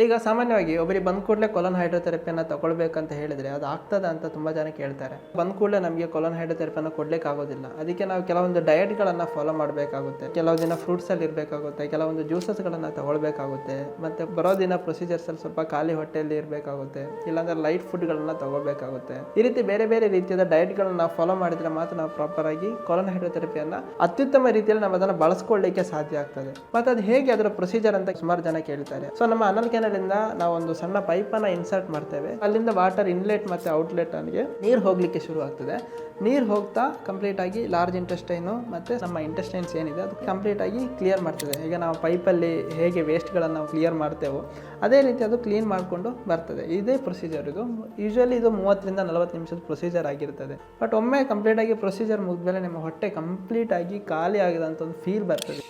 ಈಗ ಸಾಮಾನ್ಯವಾಗಿ ಒಬ್ಬರಿಗೆ ಬಂದ ಕೂಡಲೇ ಕೊಲನ್ ಹೈಡ್ರೋಥೆರಪಿಯನ್ನು ತಗೊಳ್ಬೇಕಂತ ಹೇಳಿದ್ರೆ ಅದು ಆಗ್ತದ ಅಂತ ತುಂಬ ಜನ ಕೇಳ್ತಾರೆ. ಬಂದ ಕೂಡಲೇ ನಮಗೆ ಕೊಲನ್ ಹೈಡ್ರೋಥೆರಪಿಯನ್ನು ಕೊಡ್ಲಿಕ್ಕೆ ಆಗೋದಿಲ್ಲ. ಅದಕ್ಕೆ ನಾವು ಕೆಲವೊಂದು ಡಯಟ್ಗಳನ್ನು ಫಾಲೋ ಮಾಡಬೇಕಾಗುತ್ತೆ, ಕೆಲವು ದಿನ ಫ್ರೂಟ್ಸಲ್ಲಿ ಇರಬೇಕಾಗುತ್ತೆ, ಕೆಲವೊಂದು ಜ್ಯೂಸಸ್ಗಳನ್ನು ತಗೊಳ್ಬೇಕಾಗುತ್ತೆ, ಮತ್ತು ಬರೋ ದಿನ ಪ್ರೊಸೀಜರ್ಸಲ್ಲಿ ಸ್ವಲ್ಪ ಖಾಲಿ ಹೊಟ್ಟೆಯಲ್ಲಿ ಇರಬೇಕಾಗುತ್ತೆ, ಇಲ್ಲಾಂದರೆ ಲೈಟ್ ಫುಡ್ಗಳನ್ನು ತಗೋಬೇಕಾಗುತ್ತೆ. ಈ ರೀತಿ ಬೇರೆ ಬೇರೆ ರೀತಿಯಾದ ಡಯಟ್ಗಳನ್ನು ನಾವು ಫಾಲೋ ಮಾಡಿದರೆ ಮಾತ್ರ ನಾವು ಪ್ರಾಪರ್ ಆಗಿ ಕೊಲನ್ ಹೈಡ್ರೋಥೆರಪಿಯನ್ನು ಅತ್ಯುತ್ತಮ ರೀತಿಯಲ್ಲಿ ನಾವು ಅದನ್ನು ಬಳಸ್ಕೊಳ್ಳಿಕ್ಕೆ ಸಾಧ್ಯ ಆಗ್ತದೆ. ಮತ್ತು ಅದು ಹೇಗೆ ಅದರ ಪ್ರೊಸೀಜರ್ ಅಂತ ಸುಮಾರು ಜನ ಕೇಳ್ತಾರೆ. ಸೊ ನಮ್ಮ ಅನಲ್ ಕೆನಲಿಂದ ನಾವು ಒಂದು ಸಣ್ಣ ಪೈಪನ್ನು ಇನ್ಸರ್ಟ್ ಮಾಡ್ತೇವೆ. ಅಲ್ಲಿಂದ ವಾಟರ್ ಇನ್ಲೆಟ್ ಮತ್ತು ಔಟ್ಲೆಟ್ ಅಲ್ಲಿಗೆ ನೀರು ಹೋಗಲಿಕ್ಕೆ ಶುರು ಆಗ್ತದೆ. ನೀರು ಹೋಗ್ತಾ ಕಂಪ್ಲೀಟ್ ಆಗಿ ಲಾರ್ಜ್ ಇಂಟೆಸ್ಟೈನು ಮತ್ತು ನಮ್ಮ ಇಂಟೆಸ್ಟೈನ್ಸ್ ಏನಿದೆ ಅದು ಕಂಪ್ಲೀಟ್ ಆಗಿ ಕ್ಲಿಯರ್ ಮಾಡ್ತದೆ. ಈಗ ನಾವು ಪೈಪಲ್ಲಿ ಹೇಗೆ ವೇಸ್ಟ್ಗಳನ್ನು ನಾವು ಕ್ಲಿಯರ್ ಮಾಡ್ತೇವೋ ಅದೇ ರೀತಿ ಅದು ಕ್ಲೀನ್ ಮಾಡಿಕೊಂಡು ಬರ್ತದೆ. ಇದೇ ಪ್ರೊಸೀಜರ್. ಇದು ಯೂಶಲಿ ಇದು 30 ರಿಂದ 40 ನಿಮಿಷದ ಪ್ರೊಸೀಜರ್ ಆಗಿರ್ತದೆ. ಬಟ್ ಒಮ್ಮೆ ಕಂಪ್ಲೀಟ್ ಆಗಿ ಪ್ರೊಸೀಜರ್ ಮುಗಿದ್ಮೇಲೆ ನಿಮ್ಮ ಹೊಟ್ಟೆ ಕಂಪ್ಲೀಟ್ ಆಗಿ ಖಾಲಿ ಆಗಿದೆ ಅಂತ ಒಂದು ಫೀಲ್ ಬರ್ತದೆ.